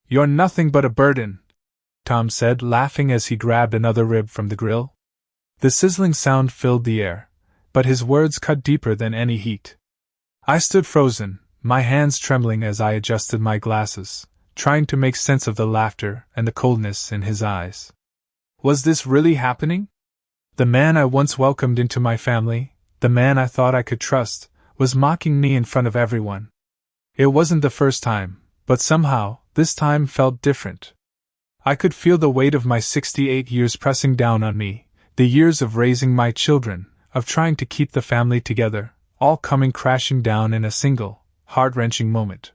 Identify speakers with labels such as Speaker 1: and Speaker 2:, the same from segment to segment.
Speaker 1: "You're nothing but a burden," Tom said, laughing as he grabbed another rib from the grill. The sizzling sound filled the air, but his words cut deeper than any heat. I stood frozen, my hands trembling as I adjusted my glasses, trying to make sense of the laughter and the coldness in his eyes. Was this really happening? The man I once welcomed into my family, the man I thought I could trust, was mocking me in front of everyone. It wasn't the first time, but somehow, this time felt different. I could feel the weight of my 68 years pressing down on me, the years of raising my children, of trying to keep the family together, all coming crashing down in a single, heart-wrenching moment.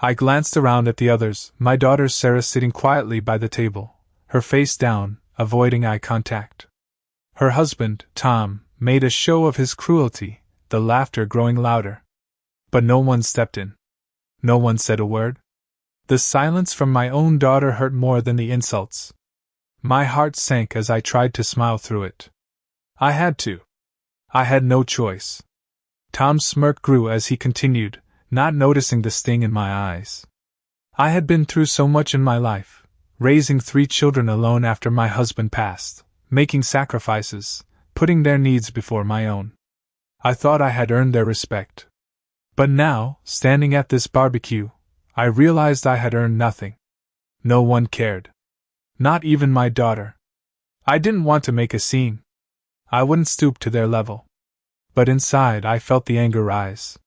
Speaker 1: I glanced around at the others, my daughter Sarah sitting quietly by the table, her face down, avoiding eye contact. Her husband, Tom, made a show of his cruelty, the laughter growing louder. But no one stepped in. No one said a word. The silence from my own daughter hurt more than the insults. My heart sank as I tried to smile through it. I had to. I had no choice. Tom's smirk grew as he continued, not noticing the sting in my eyes. I had been through so much in my life, raising 3 children alone after my husband passed, making sacrifices, putting their needs before my own. I thought I had earned their respect. But now, standing at this barbecue, I realized I had earned nothing. No one cared. Not even my daughter. I didn't want to make a scene. I wouldn't stoop to their level. But inside I felt the anger rise.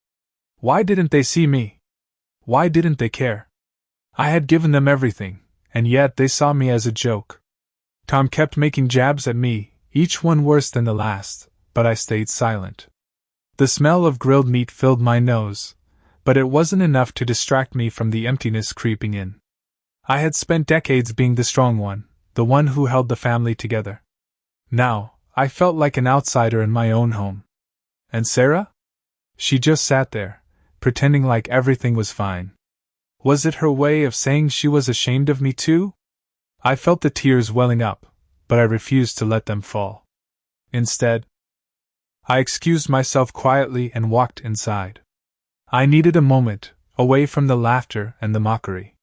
Speaker 1: Why didn't they see me? Why didn't they care? I had given them everything, and yet they saw me as a joke. Tom kept making jabs at me, each one worse than the last, but I stayed silent. The smell of grilled meat filled my nose, but it wasn't enough to distract me from the emptiness creeping in. I had spent decades being the strong one, the one who held the family together. Now, I felt like an outsider in my own home. And Sarah? She just sat there, pretending like everything was fine. Was it her way of saying she was ashamed of me too? I felt the tears welling up, but I refused to let them fall. Instead, I excused myself quietly and walked inside. I needed a moment, away from the laughter and the mockery.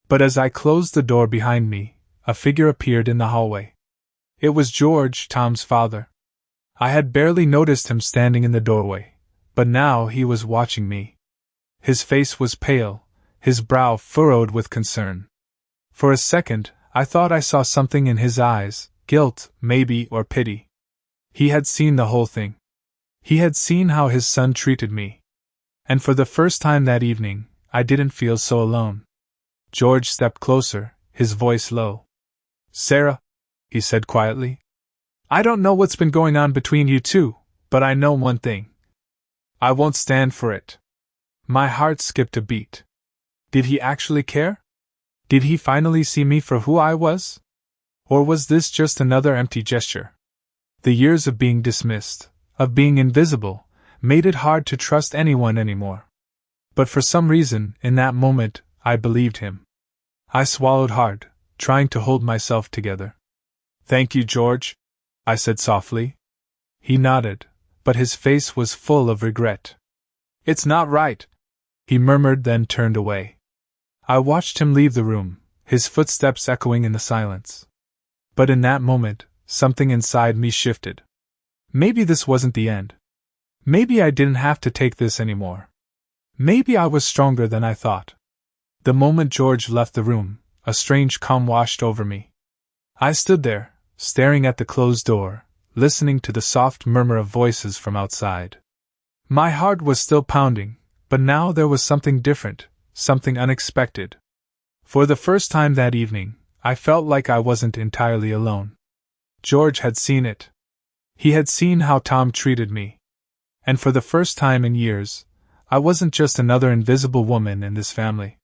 Speaker 1: But as I closed the door behind me, a figure appeared in the hallway. It was George, Tom's father. I had barely noticed him standing in the doorway, but now he was watching me. His face was pale, his brow furrowed with concern. For a second, I thought I saw something in his eyes, guilt, maybe, or pity. He had seen the whole thing. He had seen how his son treated me. And for the first time that evening, I didn't feel so alone. George stepped closer, his voice low. "Sarah," he said quietly, "I don't know what's been going on between you two, but I know one thing. I won't stand for it." My heart skipped a beat. Did he actually care? Did he finally see me for who I was? Or was this just another empty gesture? The years of being dismissed, of being invisible, made it hard to trust anyone anymore. But for some reason, in that moment, I believed him. I swallowed hard, trying to hold myself together. "Thank you, George," I said softly. He nodded, but his face was full of regret. "It's not right," he murmured, then turned away. I watched him leave the room, his footsteps echoing in the silence. But in that moment, something inside me shifted. Maybe this wasn't the end. Maybe I didn't have to take this anymore. Maybe I was stronger than I thought. The moment George left the room, a strange calm washed over me. I stood there, staring at the closed door, listening to the soft murmur of voices from outside. My heart was still pounding, but now there was something different, something unexpected. For the first time that evening, I felt like I wasn't entirely alone. George had seen it. He had seen how Tom treated me. And for the first time in years, I wasn't just another invisible woman in this family.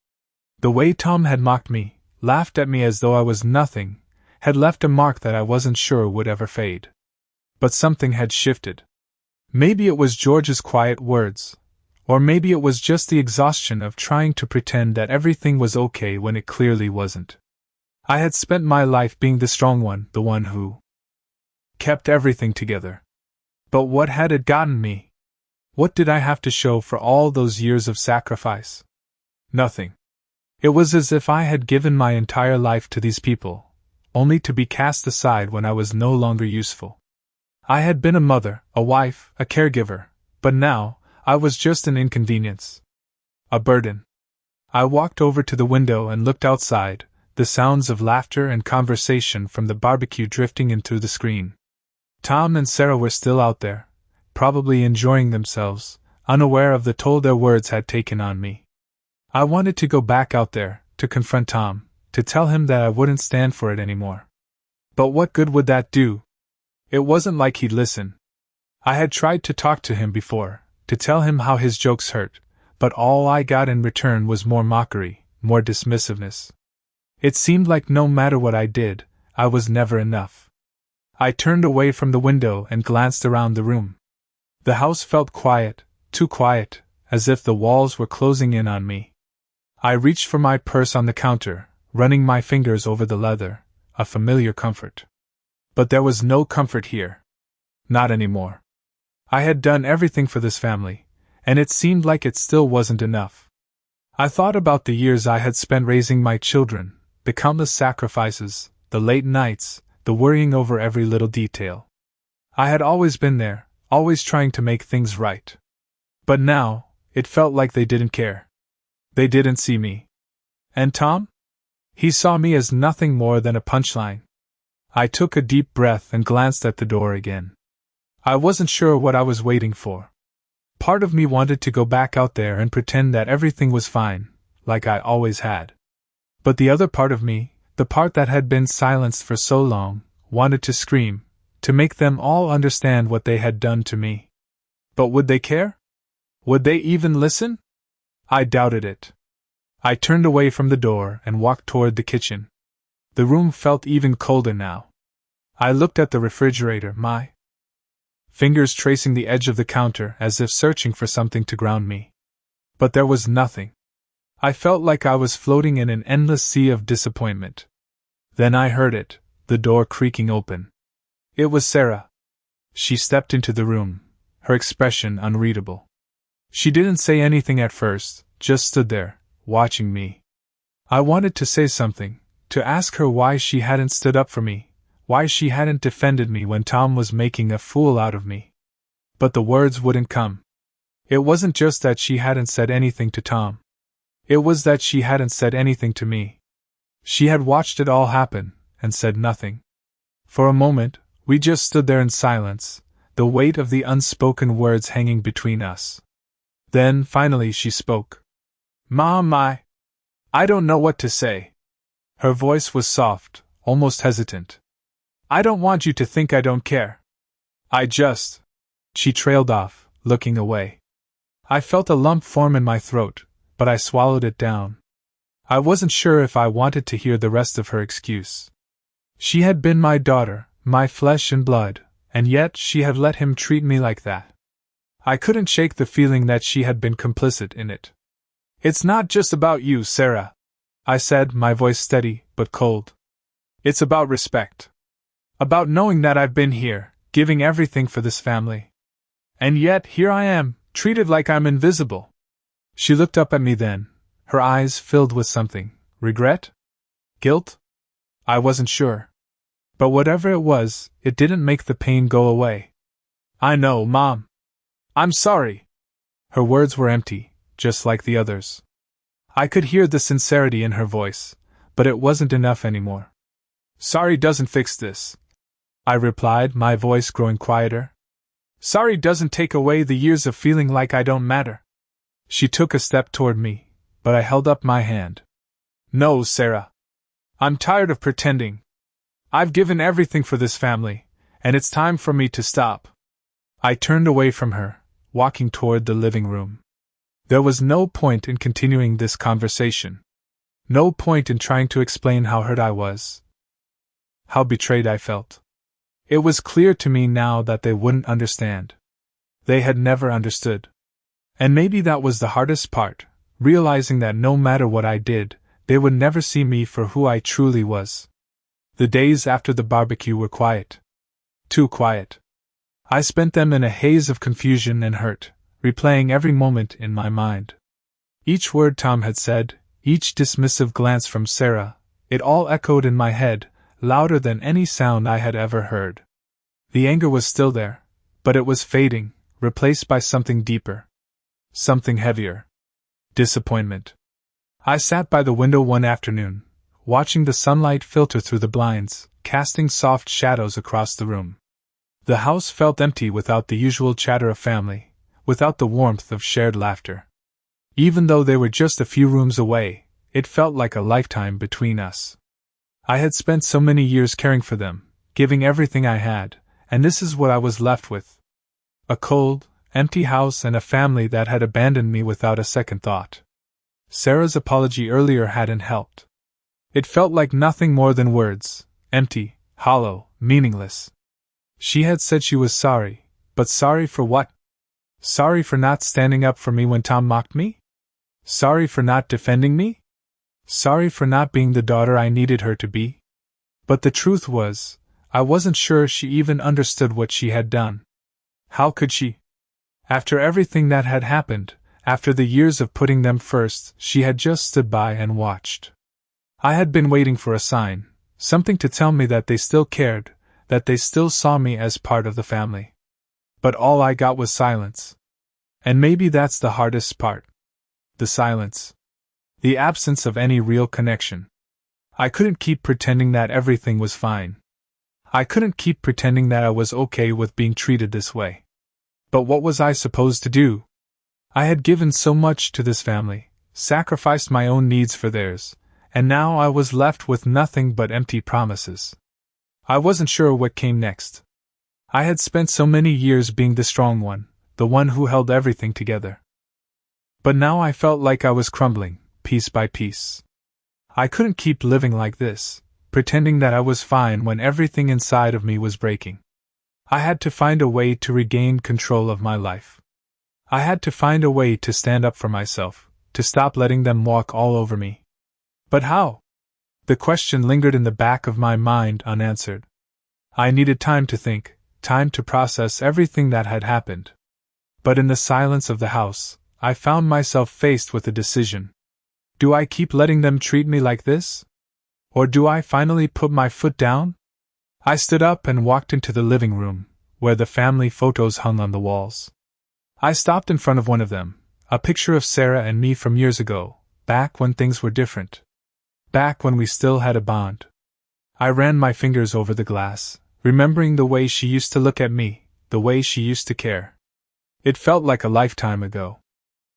Speaker 1: The way Tom had mocked me, laughed at me as though I was nothing, had left a mark that I wasn't sure would ever fade. But something had shifted. Maybe it was George's quiet words, or maybe it was just the exhaustion of trying to pretend that everything was okay when it clearly wasn't. I had spent my life being the strong one, the one who kept everything together. But what had it gotten me? What did I have to show for all those years of sacrifice? Nothing. It was as if I had given my entire life to these people, only to be cast aside when I was no longer useful. I had been a mother, a wife, a caregiver, but now, I was just an inconvenience. A burden. I walked over to the window and looked outside, the sounds of laughter and conversation from the barbecue drifting in through the screen. Tom and Sarah were still out there, probably enjoying themselves, unaware of the toll their words had taken on me. I wanted to go back out there, to confront Tom, to tell him that I wouldn't stand for it anymore. But what good would that do? It wasn't like he'd listen. I had tried to talk to him before, to tell him how his jokes hurt, but all I got in return was more mockery, more dismissiveness. It seemed like no matter what I did, I was never enough. I turned away from the window and glanced around the room. The house felt quiet, too quiet, as if the walls were closing in on me. I reached for my purse on the counter, running my fingers over the leather, a familiar comfort. But there was no comfort here. Not anymore. I had done everything for this family, and it seemed like it still wasn't enough. I thought about the years I had spent raising my children, the countless sacrifices, the late nights, the worrying over every little detail. I had always been there, always trying to make things right. But now, it felt like they didn't care. They didn't see me. And Tom? He saw me as nothing more than a punchline. I took a deep breath and glanced at the door again. I wasn't sure what I was waiting for. Part of me wanted to go back out there and pretend that everything was fine, like I always had. But the other part of me, the part that had been silenced for so long, wanted to scream, to make them all understand what they had done to me. But would they care? Would they even listen? I doubted it. I turned away from the door and walked toward the kitchen. The room felt even colder now. I looked at the refrigerator, my fingers tracing the edge of the counter as if searching for something to ground me. But there was nothing. I felt like I was floating in an endless sea of disappointment. Then I heard it, the door creaking open. It was Sarah. She stepped into the room, her expression unreadable. She didn't say anything at first, just stood there, watching me. I wanted to say something, to ask her why she hadn't stood up for me, why she hadn't defended me when Tom was making a fool out of me. But the words wouldn't come. It wasn't just that she hadn't said anything to Tom. It was that she hadn't said anything to me. She had watched it all happen, and said nothing. For a moment, we just stood there in silence, the weight of the unspoken words hanging between us. Then, finally, she spoke. Mom, I don't know what to say. Her voice was soft, almost hesitant. I don't want you to think I don't care. She trailed off, looking away. I felt a lump form in my throat, but I swallowed it down. I wasn't sure if I wanted to hear the rest of her excuse. She had been my daughter, my flesh and blood, and yet she had let him treat me like that. I couldn't shake the feeling that she had been complicit in it. It's not just about you, Sarah, I said, my voice steady but cold. It's about respect. About knowing that I've been here, giving everything for this family. And yet, here I am, treated like I'm invisible. She looked up at me then, her eyes filled with something. Regret? Guilt? I wasn't sure. But whatever it was, it didn't make the pain go away. I know, Mom. I'm sorry. Her words were empty, just like the others. I could hear the sincerity in her voice, but it wasn't enough anymore. Sorry doesn't fix this, I replied, my voice growing quieter. Sorry doesn't take away the years of feeling like I don't matter. She took a step toward me, but I held up my hand. No, Sarah. I'm tired of pretending. I've given everything for this family, and it's time for me to stop. I turned away from her, walking toward the living room. There was no point in continuing this conversation. No point in trying to explain how hurt I was. How betrayed I felt. It was clear to me now that they wouldn't understand. They had never understood. And maybe that was the hardest part, realizing that no matter what I did, they would never see me for who I truly was. The days after the barbecue were quiet. Too quiet. I spent them in a haze of confusion and hurt, replaying every moment in my mind. Each word Tom had said, each dismissive glance from Sarah, it all echoed in my head, louder than any sound I had ever heard. The anger was still there, but it was fading, replaced by something deeper. Something heavier. Disappointment. I sat by the window one afternoon, watching the sunlight filter through the blinds, casting soft shadows across the room. The house felt empty without the usual chatter of family, without the warmth of shared laughter. Even though they were just a few rooms away, it felt like a lifetime between us. I had spent so many years caring for them, giving everything I had, and this is what I was left with. A cold, empty house and a family that had abandoned me without a second thought. Sarah's apology earlier hadn't helped. It felt like nothing more than words, empty, hollow, meaningless. She had said she was sorry, but sorry for what? Sorry for not standing up for me when Tom mocked me? Sorry for not defending me? Sorry for not being the daughter I needed her to be? But the truth was, I wasn't sure she even understood what she had done. How could she? After everything that had happened, after the years of putting them first, she had just stood by and watched. I had been waiting for a sign, something to tell me that they still cared, that they still saw me as part of the family. But all I got was silence. And maybe that's the hardest part. The silence. The absence of any real connection. I couldn't keep pretending that everything was fine. I couldn't keep pretending that I was okay with being treated this way. But what was I supposed to do? I had given so much to this family, sacrificed my own needs for theirs, and now I was left with nothing but empty promises. I wasn't sure what came next. I had spent so many years being the strong one, the one who held everything together. But now I felt like I was crumbling, piece by piece. I couldn't keep living like this, pretending that I was fine when everything inside of me was breaking. I had to find a way to regain control of my life. I had to find a way to stand up for myself, to stop letting them walk all over me. But how? The question lingered in the back of my mind unanswered. I needed time to think, time to process everything that had happened. But in the silence of the house, I found myself faced with a decision. Do I keep letting them treat me like this? Or do I finally put my foot down? I stood up and walked into the living room, where the family photos hung on the walls. I stopped in front of one of them, a picture of Sarah and me from years ago, back when things were different. Back when we still had a bond. I ran my fingers over the glass, remembering the way she used to look at me, the way she used to care. It felt like a lifetime ago.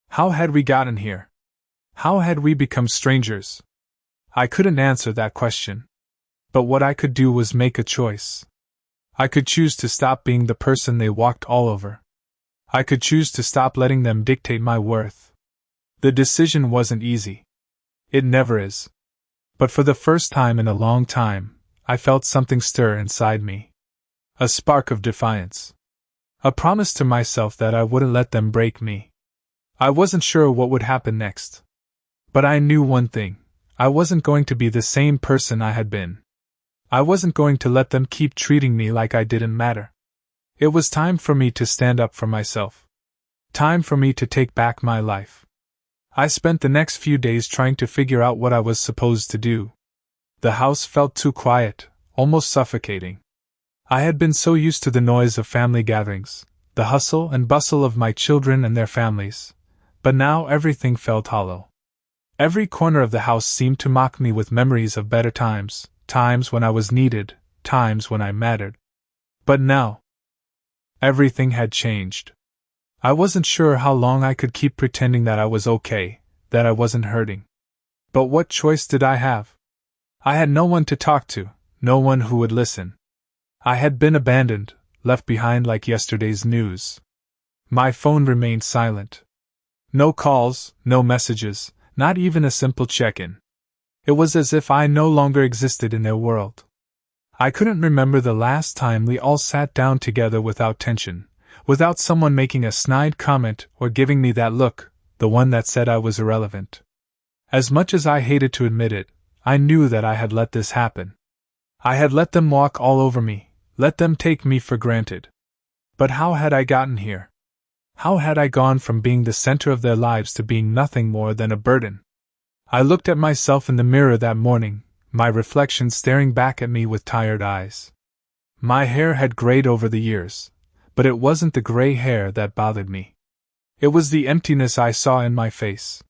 Speaker 1: How had we gotten here? How had we become strangers? I couldn't answer that question. But what I could do was make a choice. I could choose to stop being the person they walked all over. I could choose to stop letting them dictate my worth. The decision wasn't easy. It never is. But for the first time in a long time, I felt something stir inside me. A spark of defiance. A promise to myself that I wouldn't let them break me. I wasn't sure what would happen next. But I knew one thing. I wasn't going to be the same person I had been. I wasn't going to let them keep treating me like I didn't matter. It was time for me to stand up for myself. Time for me to take back my life. I spent the next few days trying to figure out what I was supposed to do. The house felt too quiet, almost suffocating. I had been so used to the noise of family gatherings, the hustle and bustle of my children and their families, but now everything felt hollow. Every corner of the house seemed to mock me with memories of better times, times when I was needed, times when I mattered. But now, everything had changed. I wasn't sure how long I could keep pretending that I was okay, that I wasn't hurting. But what choice did I have? I had no one to talk to, no one who would listen. I had been abandoned, left behind like yesterday's news. My phone remained silent. No calls, no messages, not even a simple check-in. It was as if I no longer existed in their world. I couldn't remember the last time we all sat down together without tension, without someone making a snide comment or giving me that look, the one that said I was irrelevant. As much as I hated to admit it, I knew that I had let this happen. I had let them walk all over me, let them take me for granted. But how had I gotten here? How had I gone from being the center of their lives to being nothing more than a burden? I looked at myself in the mirror that morning, my reflection staring back at me with tired eyes. My hair had grayed over the years, but it wasn't the gray hair that bothered me. It was the emptiness I saw in my face.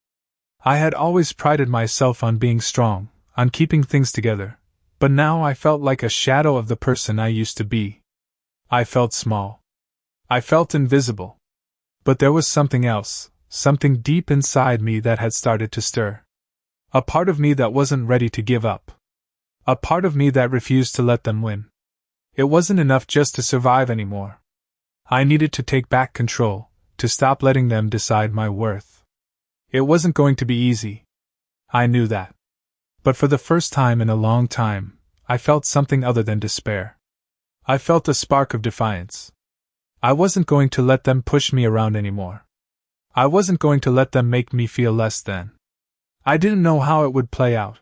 Speaker 1: I had always prided myself on being strong, on keeping things together, but now I felt like a shadow of the person I used to be. I felt small. I felt invisible. But there was something else, something deep inside me that had started to stir. A part of me that wasn't ready to give up. A part of me that refused to let them win. It wasn't enough just to survive anymore. I needed to take back control, to stop letting them decide my worth. It wasn't going to be easy. I knew that. But for the first time in a long time, I felt something other than despair. I felt a spark of defiance. I wasn't going to let them push me around anymore. I wasn't going to let them make me feel less than. I didn't know how it would play out.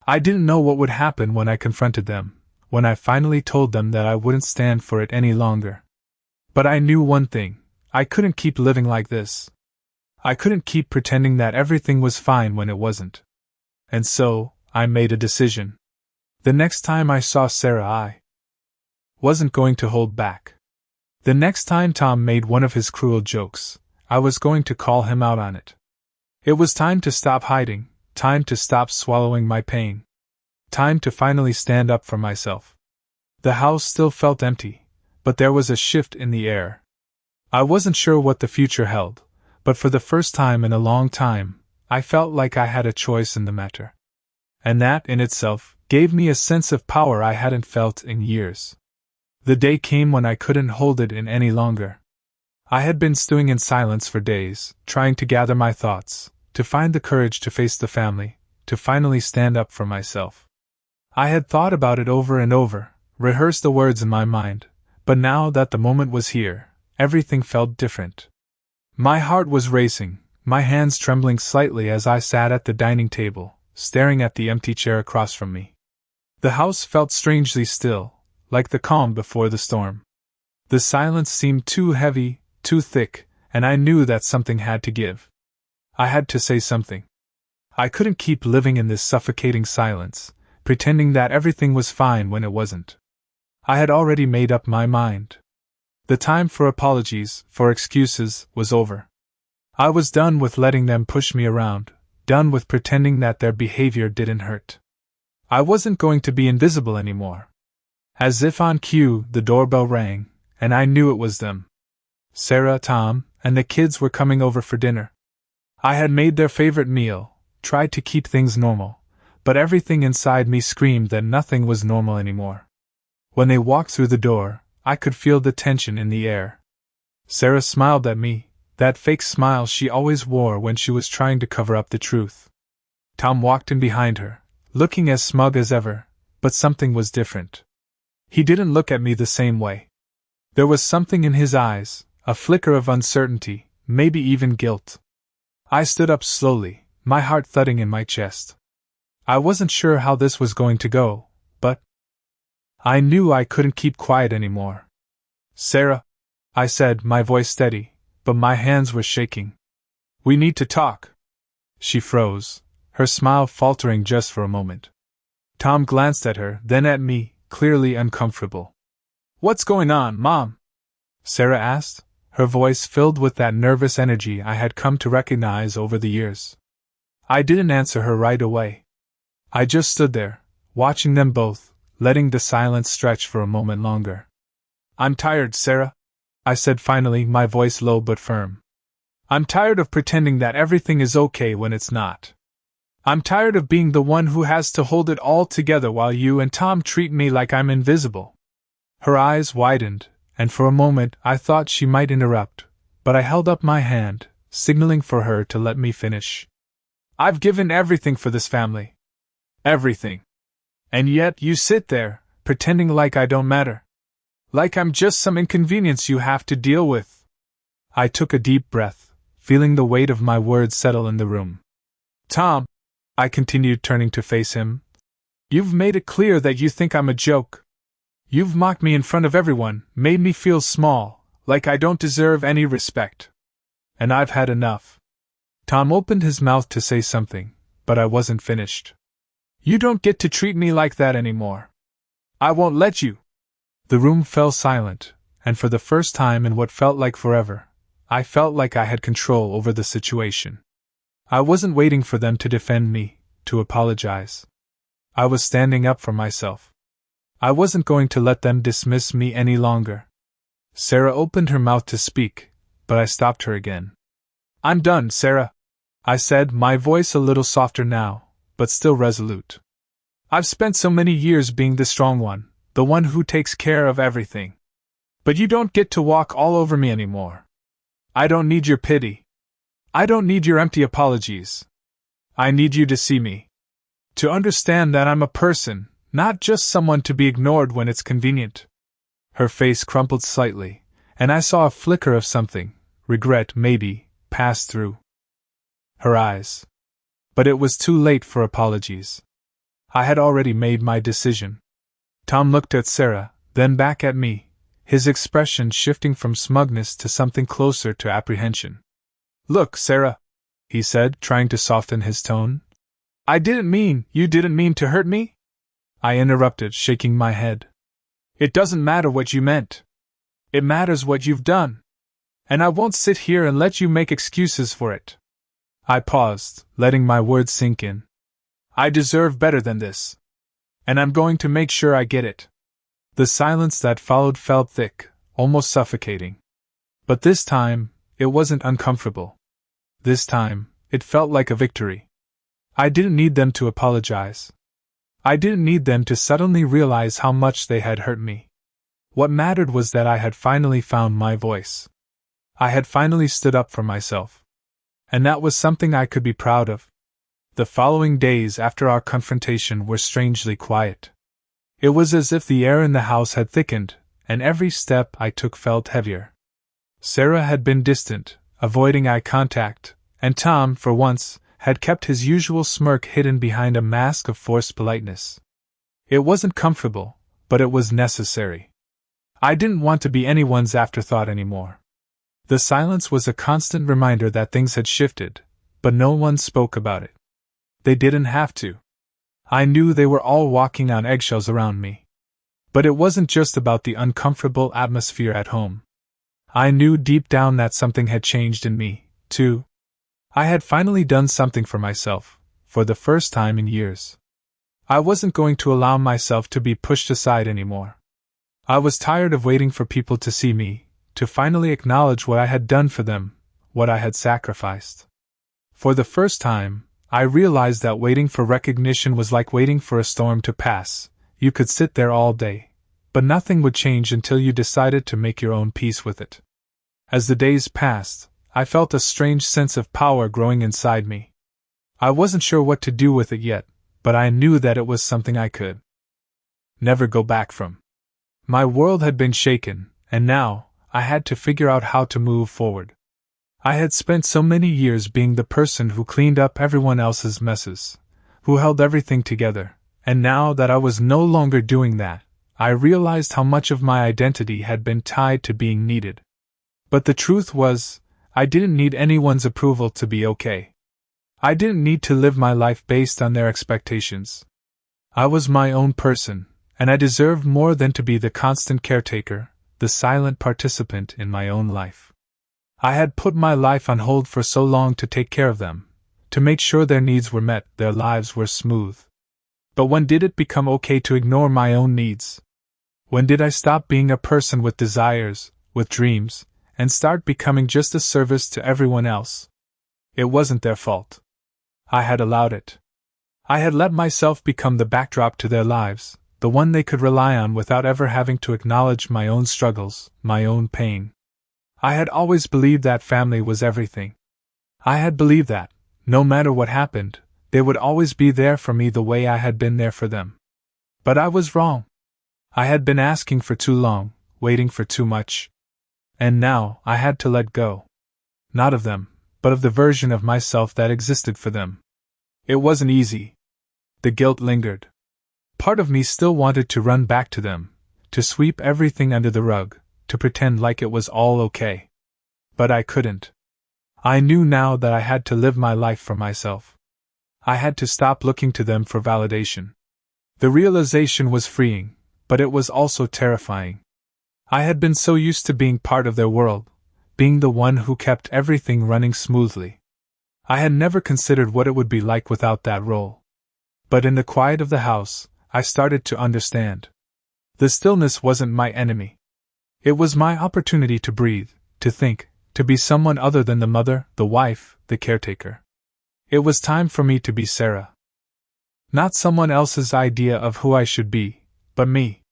Speaker 1: I didn't know what would happen when I confronted them, when I finally told them that I wouldn't stand for it any longer. But I knew one thing: I couldn't keep living like this. I couldn't keep pretending that everything was fine when it wasn't. And so, I made a decision. The next time I saw Sarah, I wasn't going to hold back. The next time Tom made one of his cruel jokes, I was going to call him out on it. It was time to stop hiding, time to stop swallowing my pain. Time to finally stand up for myself. The house still felt empty, but there was a shift in the air. I wasn't sure what the future held, but for the first time in a long time, I felt like I had a choice in the matter. And that, in itself, gave me a sense of power I hadn't felt in years. The day came when I couldn't hold it in any longer. I had been stewing in silence for days, trying to gather my thoughts, to find the courage to face the family, to finally stand up for myself. I had thought about it over and over, rehearsed the words in my mind, but now that the moment was here, everything felt different. My heart was racing, my hands trembling slightly as I sat at the dining table, staring at the empty chair across from me. The house felt strangely still, like the calm before the storm. The silence seemed too heavy, too thick, and I knew that something had to give. I had to say something. I couldn't keep living in this suffocating silence, pretending that everything was fine when it wasn't. I had already made up my mind. The time for apologies, for excuses, was over. I was done with letting them push me around, done with pretending that their behavior didn't hurt. I wasn't going to be invisible anymore. As if on cue, the doorbell rang, and I knew it was them. Sarah, Tom, and the kids were coming over for dinner. I had made their favorite meal, tried to keep things normal, but everything inside me screamed that nothing was normal anymore. When they walked through the door, I could feel the tension in the air. Sarah smiled at me, that fake smile she always wore when she was trying to cover up the truth. Tom walked in behind her, looking as smug as ever, but something was different. He didn't look at me the same way. There was something in his eyes, a flicker of uncertainty, maybe even guilt. I stood up slowly, my heart thudding in my chest. I wasn't sure how this was going to go, but I knew I couldn't keep quiet anymore. "Sarah," I said, my voice steady, but my hands were shaking. "We need to talk." She froze, her smile faltering just for a moment. Tom glanced at her, then at me, clearly uncomfortable. "What's going on, Mom?" Sarah asked, her voice filled with that nervous energy I had come to recognize over the years. I didn't answer her right away. I just stood there, watching them both, letting the silence stretch for a moment longer. "I'm tired, Sarah," I said finally, my voice low but firm. "I'm tired of pretending that everything is okay when it's not. I'm tired of being the one who has to hold it all together while you and Tom treat me like I'm invisible." Her eyes widened, and for a moment I thought she might interrupt, but I held up my hand, signaling for her to let me finish. "I've given everything for this family. Everything. And yet you sit there, pretending like I don't matter. Like I'm just some inconvenience you have to deal with." I took a deep breath, feeling the weight of my words settle in the room. "Tom," I continued, turning to face him, "you've made it clear that you think I'm a joke. You've mocked me in front of everyone, made me feel small, like I don't deserve any respect. And I've had enough." Tom opened his mouth to say something, but I wasn't finished. "You don't get to treat me like that anymore. I won't let you." The room fell silent, and for the first time in what felt like forever, I felt like I had control over the situation. I wasn't waiting for them to defend me, to apologize. I was standing up for myself. I wasn't going to let them dismiss me any longer. Sarah opened her mouth to speak, but I stopped her again. "I'm done, Sarah," I said, my voice a little softer now, but still resolute. "I've spent so many years being the strong one, the one who takes care of everything. But you don't get to walk all over me anymore. I don't need your pity. I don't need your empty apologies. I need you to see me. To understand that I'm a person, not just someone to be ignored when it's convenient." Her face crumpled slightly, and I saw a flicker of something, regret maybe, pass through her eyes. But it was too late for apologies. I had already made my decision. Tom looked at Sarah, then back at me, his expression shifting from smugness to something closer to apprehension. "Look, Sarah," he said, trying to soften his tone. "You didn't mean to hurt me?" I interrupted, shaking my head. "It doesn't matter what you meant. It matters what you've done. And I won't sit here and let you make excuses for it." I paused, letting my words sink in. "I deserve better than this. And I'm going to make sure I get it." The silence that followed felt thick, almost suffocating. But this time, it wasn't uncomfortable. This time, it felt like a victory. I didn't need them to apologize. I didn't need them to suddenly realize how much they had hurt me. What mattered was that I had finally found my voice. I had finally stood up for myself. And that was something I could be proud of. The following days after our confrontation were strangely quiet. It was as if the air in the house had thickened, and every step I took felt heavier. Sarah had been distant, avoiding eye contact, and Tom, for once, had kept his usual smirk hidden behind a mask of forced politeness. It wasn't comfortable, but it was necessary. I didn't want to be anyone's afterthought anymore. The silence was a constant reminder that things had shifted, but no one spoke about it. They didn't have to. I knew they were all walking on eggshells around me. But it wasn't just about the uncomfortable atmosphere at home. I knew deep down that something had changed in me, too. I had finally done something for myself, for the first time in years. I wasn't going to allow myself to be pushed aside anymore. I was tired of waiting for people to see me, to finally acknowledge what I had done for them, what I had sacrificed. For the first time, I realized that waiting for recognition was like waiting for a storm to pass. You could sit there all day, but nothing would change until you decided to make your own peace with it. As the days passed, I felt a strange sense of power growing inside me. I wasn't sure what to do with it yet, but I knew that it was something I could never go back from. My world had been shaken, and now, I had to figure out how to move forward. I had spent so many years being the person who cleaned up everyone else's messes, who held everything together, and now that I was no longer doing that, I realized how much of my identity had been tied to being needed. But the truth was, I didn't need anyone's approval to be okay. I didn't need to live my life based on their expectations. I was my own person, and I deserved more than to be the constant caretaker, the silent participant in my own life. I had put my life on hold for so long to take care of them, to make sure their needs were met, their lives were smooth. But when did it become okay to ignore my own needs? When did I stop being a person with desires, with dreams, and start becoming just a service to everyone else? It wasn't their fault. I had allowed it. I had let myself become the backdrop to their lives, the one they could rely on without ever having to acknowledge my own struggles, my own pain. I had always believed that family was everything. I had believed that, no matter what happened, they would always be there for me the way I had been there for them. But I was wrong. I had been asking for too long, waiting for too much. And now, I had to let go. Not of them, but of the version of myself that existed for them. It wasn't easy. The guilt lingered. Part of me still wanted to run back to them, to sweep everything under the rug, to pretend like it was all okay. But I couldn't. I knew now that I had to live my life for myself. I had to stop looking to them for validation. The realization was freeing, but it was also terrifying. I had been so used to being part of their world, being the one who kept everything running smoothly. I had never considered what it would be like without that role. But in the quiet of the house, I started to understand. The stillness wasn't my enemy. It was my opportunity to breathe, to think, to be someone other than the mother, the wife, the caretaker. It was time for me to be Sarah. Not someone else's idea of who I should be, but me.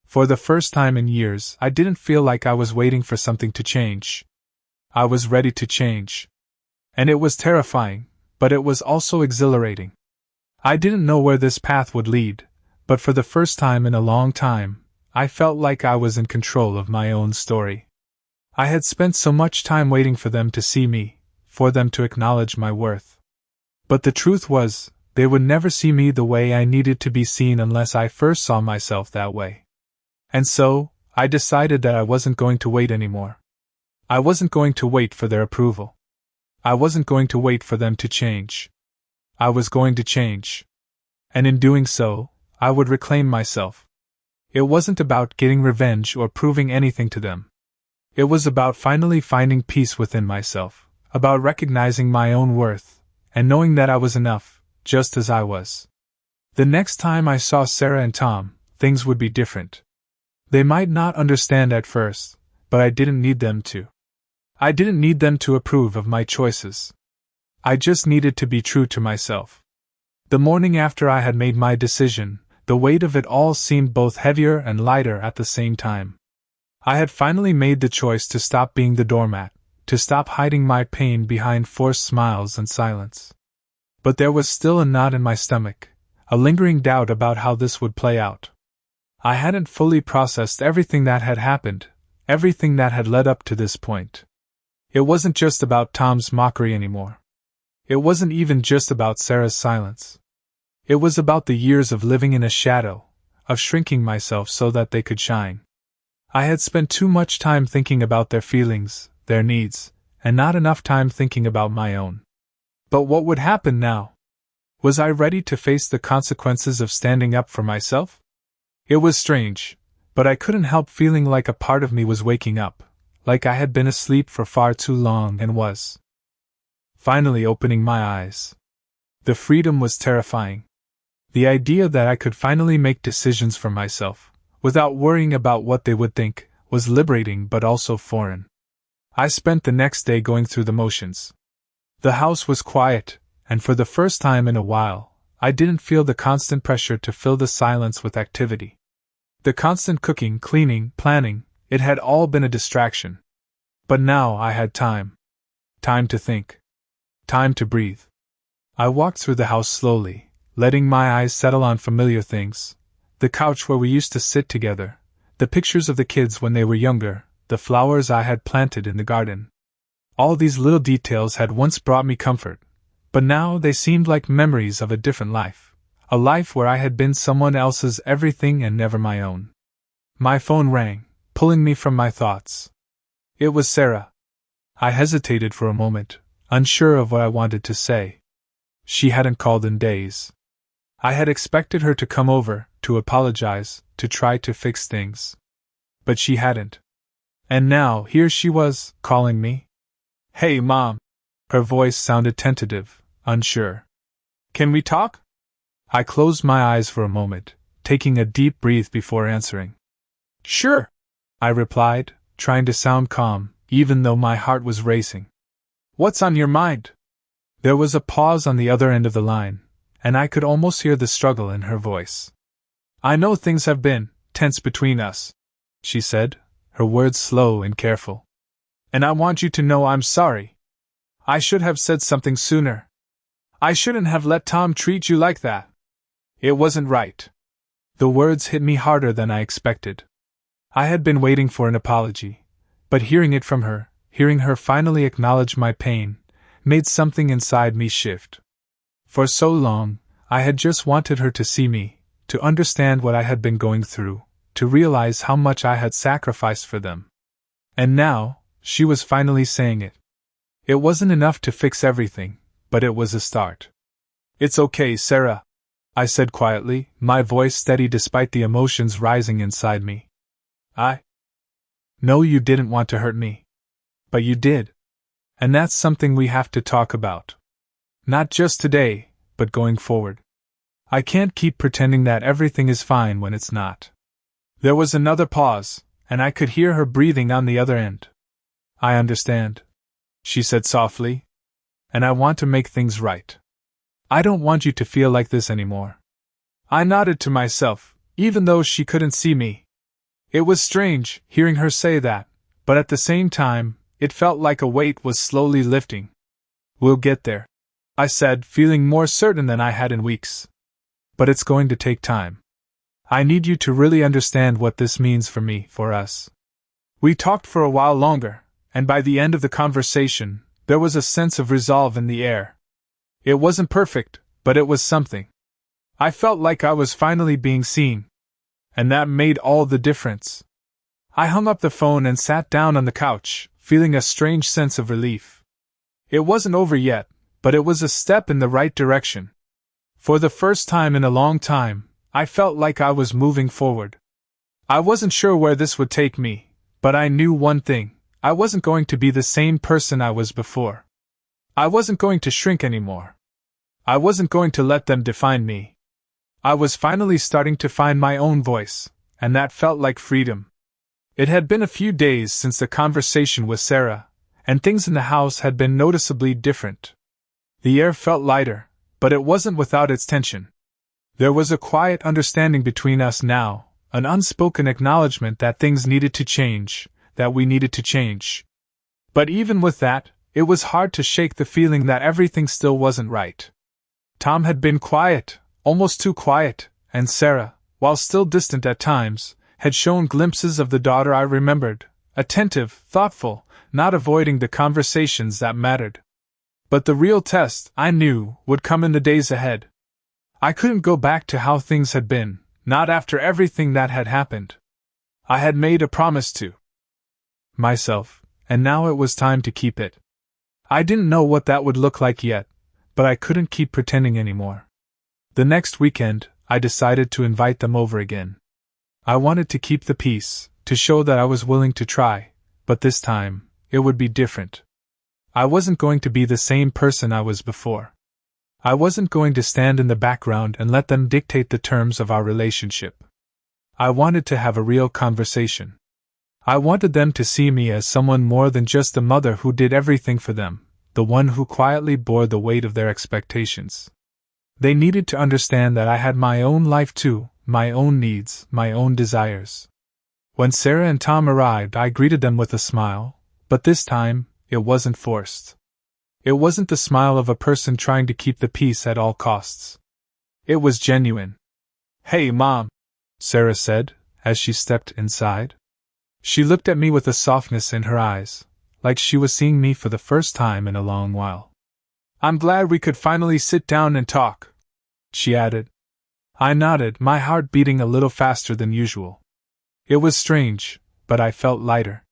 Speaker 1: For the first time in years, I didn't feel like I was waiting for something to change. I was ready to change. And it was terrifying, but it was also exhilarating. I didn't know where this path would lead, but for the first time in a long time, I felt like I was in control of my own story. I had spent so much time waiting for them to see me, for them to acknowledge my worth. But the truth was, they would never see me the way I needed to be seen unless I first saw myself that way. And so, I decided that I wasn't going to wait anymore. I wasn't going to wait for their approval. I wasn't going to wait for them to change. I was going to change. And in doing so, I would reclaim myself. It wasn't about getting revenge or proving anything to them. It was about finally finding peace within myself, about recognizing my own worth, and knowing that I was enough, just as I was. The next time I saw Sarah and Tom, things would be different. They might not understand at first, but I didn't need them to. I didn't need them to approve of my choices. I just needed to be true to myself. The morning after I had made my decision, the weight of it all seemed both heavier and lighter at the same time. I had finally made the choice to stop being the doormat, to stop hiding my pain behind forced smiles and silence. But there was still a knot in my stomach, a lingering doubt about how this would play out. I hadn't fully processed everything that had happened, everything that had led up to this point. It wasn't just about Tom's mockery anymore. It wasn't even just about Sarah's silence. It was about the years of living in a shadow, of shrinking myself so that they could shine. I had spent too much time thinking about their feelings, their needs, and not enough time thinking about my own. But what would happen now? Was I ready to face the consequences of standing up for myself? It was strange, but I couldn't help feeling like a part of me was waking up, like I had been asleep for far too long and was finally opening my eyes. The freedom was terrifying. The idea that I could finally make decisions for myself, without worrying about what they would think, was liberating but also foreign. I spent the next day going through the motions. The house was quiet, and for the first time in a while, I didn't feel the constant pressure to fill the silence with activity. The constant cooking, cleaning, planning, it had all been a distraction. But now I had time. Time to think. Time to breathe. I walked through the house slowly, letting my eyes settle on familiar things. The couch where we used to sit together, the pictures of the kids when they were younger, the flowers I had planted in the garden. All these little details had once brought me comfort, but now they seemed like memories of a different life, a life where I had been someone else's everything and never my own. My phone rang, pulling me from my thoughts. It was Sarah. I hesitated for a moment, unsure of what I wanted to say. She hadn't called in days. I had expected her to come over, to apologize, to try to fix things. But she hadn't. And now, here she was, calling me. "Hey, Mom." Her voice sounded tentative, unsure. "Can we talk?" I closed my eyes for a moment, taking a deep breath before answering. "Sure," I replied, trying to sound calm, even though my heart was racing. "What's on your mind?" There was a pause on the other end of the line, and I could almost hear the struggle in her voice. "I know things have been tense between us," she said, her words slow and careful. "And I want you to know I'm sorry. I should have said something sooner. I shouldn't have let Tom treat you like that. It wasn't right." The words hit me harder than I expected. I had been waiting for an apology, but hearing it from her, hearing her finally acknowledge my pain, made something inside me shift. For so long, I had just wanted her to see me, to understand what I had been going through, to realize how much I had sacrificed for them. And now, she was finally saying it. It wasn't enough to fix everything, but it was a start. It's okay, Sarah, I said quietly, my voice steady despite the emotions rising inside me. I know you didn't want to hurt me. But you did. And that's something we have to talk about. Not just today, but going forward. I can't keep pretending that everything is fine when it's not. There was another pause, and I could hear her breathing on the other end. I understand, she said softly. And I want to make things right. I don't want you to feel like this anymore. I nodded to myself, even though she couldn't see me. It was strange, hearing her say that, but at the same time, it felt like a weight was slowly lifting. We'll get there, I said, feeling more certain than I had in weeks. But it's going to take time. I need you to really understand what this means for me, for us. We talked for a while longer, and by the end of the conversation, there was a sense of resolve in the air. It wasn't perfect, but it was something. I felt like I was finally being seen. And that made all the difference. I hung up the phone and sat down on the couch, feeling a strange sense of relief. It wasn't over yet, but it was a step in the right direction. For the first time in a long time, I felt like I was moving forward. I wasn't sure where this would take me, but I knew one thing: I wasn't going to be the same person I was before. I wasn't going to shrink anymore. I wasn't going to let them define me. I was finally starting to find my own voice, and that felt like freedom. It had been a few days since the conversation with Sarah, and things in the house had been noticeably different. The air felt lighter, but it wasn't without its tension. There was a quiet understanding between us now, an unspoken acknowledgement that things needed to change, that we needed to change. But even with that, it was hard to shake the feeling that everything still wasn't right. Tom had been quiet, almost too quiet, and Sarah, while still distant at times, had shown glimpses of the daughter I remembered, attentive, thoughtful, not avoiding the conversations that mattered. But the real test, I knew, would come in the days ahead. I couldn't go back to how things had been, not after everything that had happened. I had made a promise to myself, and now it was time to keep it. I didn't know what that would look like yet, but I couldn't keep pretending anymore. The next weekend, I decided to invite them over again. I wanted to keep the peace, to show that I was willing to try, but this time, it would be different. I wasn't going to be the same person I was before. I wasn't going to stand in the background and let them dictate the terms of our relationship. I wanted to have a real conversation. I wanted them to see me as someone more than just the mother who did everything for them, the one who quietly bore the weight of their expectations. They needed to understand that I had my own life too, my own needs, my own desires. When Sarah and Tom arrived, I greeted them with a smile, but this time, it wasn't forced. It wasn't the smile of a person trying to keep the peace at all costs. It was genuine. "Hey, Mom," Sarah said, as she stepped inside. She looked at me with a softness in her eyes, like she was seeing me for the first time in a long while. "I'm glad we could finally sit down and talk," she added. I nodded, my heart beating a little faster than usual. It was strange, but I felt lighter.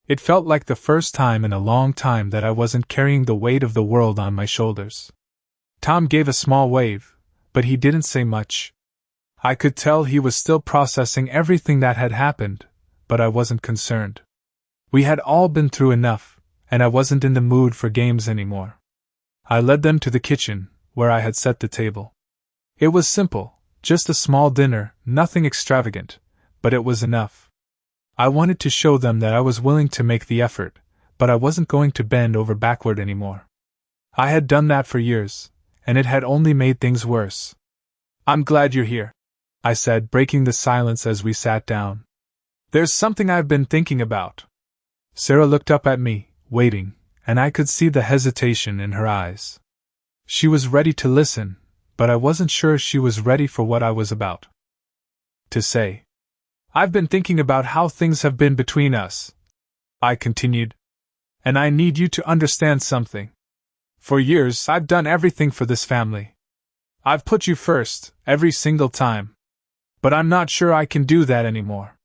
Speaker 1: It felt like the first time in a long time that I wasn't carrying the weight of the world on my shoulders. Tom gave a small wave, but he didn't say much. I could tell he was still processing everything that had happened, but I wasn't concerned. We had all been through enough, and I wasn't in the mood for games anymore. I led them to the kitchen, where I had set the table. It was simple, just a small dinner, nothing extravagant, but it was enough. I wanted to show them that I was willing to make the effort, but I wasn't going to bend over backward anymore. I had done that for years, and it had only made things worse. "I'm glad you're here," I said, breaking the silence as we sat down. "There's something I've been thinking about." Sarah looked up at me, waiting, and I could see the hesitation in her eyes. She was ready to listen, but I wasn't sure she was ready for what I was about to say. "I've been thinking about how things have been between us," I continued. "And I need you to understand something. For years, I've done everything for this family. I've put you first, every single time. But I'm not sure I can do that anymore."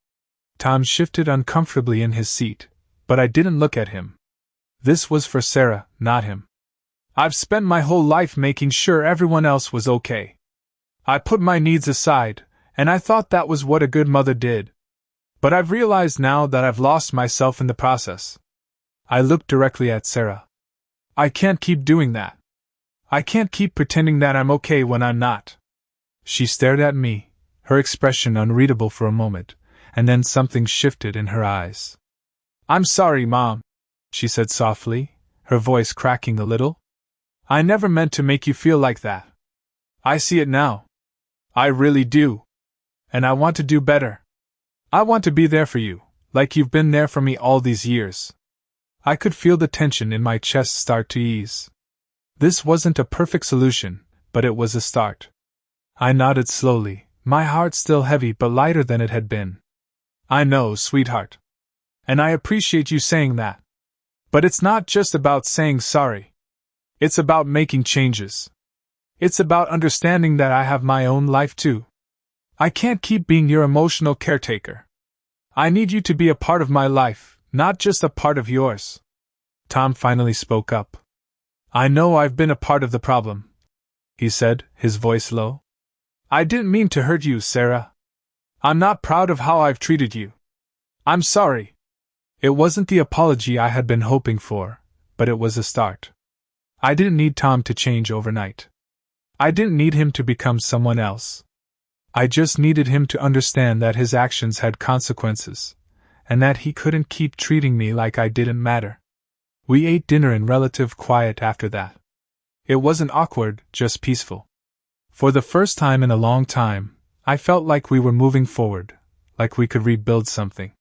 Speaker 1: Tom shifted uncomfortably in his seat, but I didn't look at him. This was for Sarah, not him. I've spent my whole life making sure everyone else was okay. I put my needs aside, and I thought that was what a good mother did. But I've realized now that I've lost myself in the process. I looked directly at Sarah. I can't keep doing that. I can't keep pretending that I'm okay when I'm not. She stared at me, her expression unreadable for a moment, and then something shifted in her eyes. I'm sorry, Mom, she said softly, her voice cracking a little. I never meant to make you feel like that. I see it now. I really do. And I want to do better. I want to be there for you, like you've been there for me all these years. I could feel the tension in my chest start to ease. This wasn't a perfect solution, but it was a start. I nodded slowly, my heart still heavy but lighter than it had been. I know, sweetheart. And I appreciate you saying that. But it's not just about saying sorry. It's about making changes. It's about understanding that I have my own life too. I can't keep being your emotional caretaker. I need you to be a part of my life, not just a part of yours. Tom finally spoke up. I know I've been a part of the problem, he said, his voice low. I didn't mean to hurt you, Sarah. I'm not proud of how I've treated you. I'm sorry. It wasn't the apology I had been hoping for, but it was a start. I didn't need Tom to change overnight. I didn't need him to become someone else. I just needed him to understand that his actions had consequences, and that he couldn't keep treating me like I didn't matter. We ate dinner in relative quiet after that. It wasn't awkward, just peaceful. For the first time in a long time, I felt like we were moving forward, like we could rebuild something.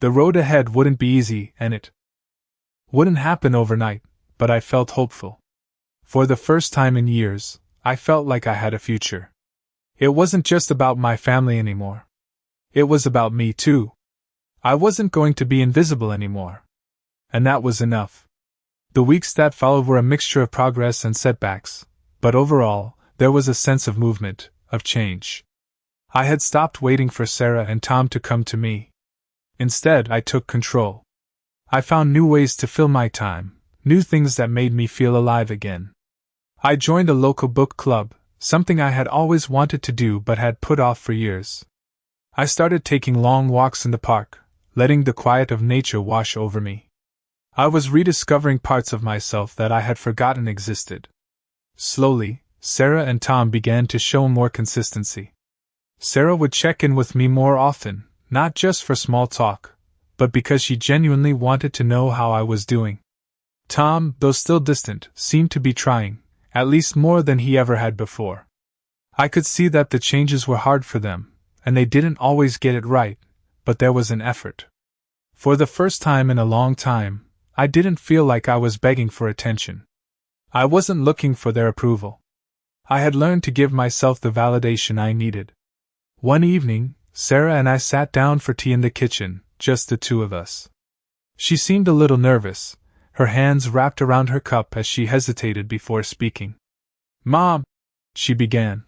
Speaker 1: The road ahead wouldn't be easy, and it wouldn't happen overnight, but I felt hopeful. For the first time in years, I felt like I had a future. It wasn't just about my family anymore. It was about me too. I wasn't going to be invisible anymore. And that was enough. The weeks that followed were a mixture of progress and setbacks, but overall, there was a sense of movement, of change. I had stopped waiting for Sarah and Tom to come to me. Instead, I took control. I found new ways to fill my time, new things that made me feel alive again. I joined a local book club, something I had always wanted to do but had put off for years. I started taking long walks in the park, letting the quiet of nature wash over me. I was rediscovering parts of myself that I had forgotten existed. Slowly, Sarah and Tom began to show more consistency. Sarah would check in with me more often, not just for small talk, but because she genuinely wanted to know how I was doing. Tom, though still distant, seemed to be trying, at least more than he ever had before. I could see that the changes were hard for them, and they didn't always get it right, but there was an effort. For the first time in a long time, I didn't feel like I was begging for attention. I wasn't looking for their approval. I had learned to give myself the validation I needed. One evening, Sarah and I sat down for tea in the kitchen, just the two of us. She seemed a little nervous, her hands wrapped around her cup as she hesitated before speaking. Mom, she began.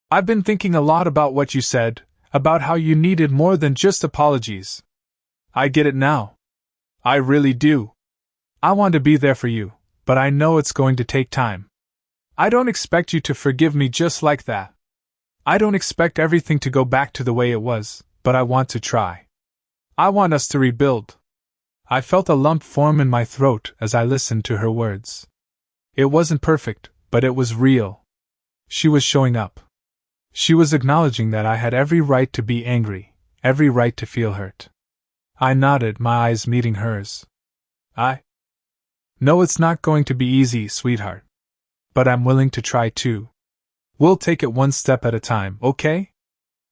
Speaker 1: I've been thinking a lot about what you said, about how you needed more than just apologies. I get it now. I really do. I want to be there for you, but I know it's going to take time. I don't expect you to forgive me just like that. I don't expect everything to go back to the way it was, but I want to try. I want us to rebuild. I felt a lump form in my throat as I listened to her words. It wasn't perfect, but it was real. She was showing up. She was acknowledging that I had every right to be angry, every right to feel hurt. I nodded, my eyes meeting hers. I know it's not going to be easy, sweetheart. But I'm willing to try too. We'll take it one step at a time, okay?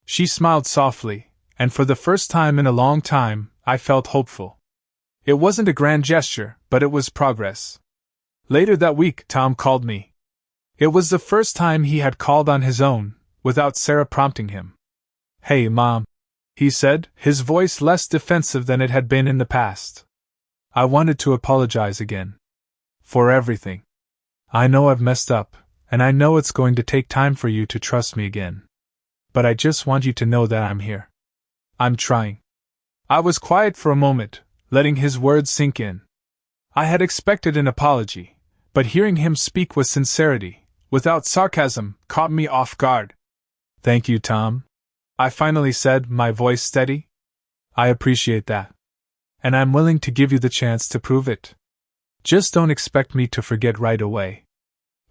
Speaker 1: She smiled softly, and for the first time in a long time, I felt hopeful. It wasn't a grand gesture, but it was progress. Later that week, Tom called me. It was the first time he had called on his own, without Sarah prompting him. Hey, Mom, he said, his voice less defensive than it had been in the past. I wanted to apologize again. For everything. I know I've messed up, and I know it's going to take time for you to trust me again. But I just want you to know that I'm here. I'm trying. I was quiet for a moment, letting his words sink in. I had expected an apology, but hearing him speak with sincerity, without sarcasm, caught me off guard. "Thank you, Tom," I finally said, my voice steady. "I appreciate that. And I'm willing to give you the chance to prove it. Just don't expect me to forget right away.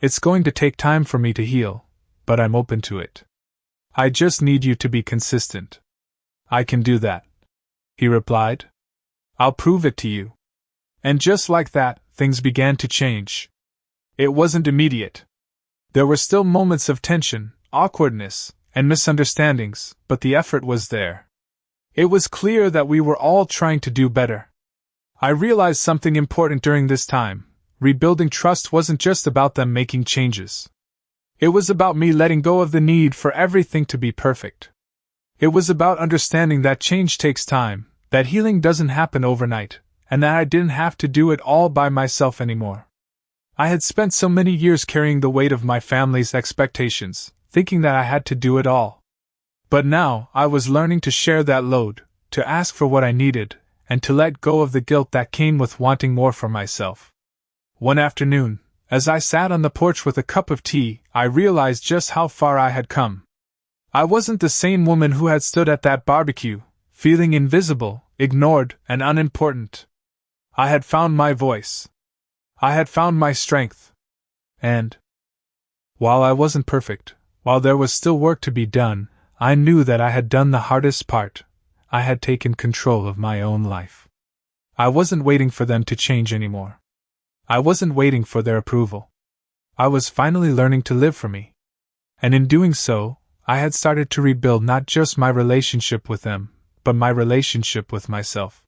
Speaker 1: It's going to take time for me to heal, but I'm open to it. I just need you to be consistent." "I can do that," he replied. "I'll prove it to you." And just like that, things began to change. It wasn't immediate. There were still moments of tension, awkwardness, and misunderstandings, but the effort was there. It was clear that we were all trying to do better. I realized something important during this time. Rebuilding trust wasn't just about them making changes. It was about me letting go of the need for everything to be perfect. It was about understanding that change takes time, that healing doesn't happen overnight, and that I didn't have to do it all by myself anymore. I had spent so many years carrying the weight of my family's expectations, thinking that I had to do it all. But now, I was learning to share that load, to ask for what I needed, and to let go of the guilt that came with wanting more for myself. One afternoon, as I sat on the porch with a cup of tea, I realized just how far I had come. I wasn't the same woman who had stood at that barbecue, feeling invisible, ignored, and unimportant. I had found my voice. I had found my strength. And while I wasn't perfect, while there was still work to be done, I knew that I had done the hardest part. I had taken control of my own life. I wasn't waiting for them to change anymore. I wasn't waiting for their approval. I was finally learning to live for me. And in doing so, I had started to rebuild not just my relationship with them, but my relationship with myself.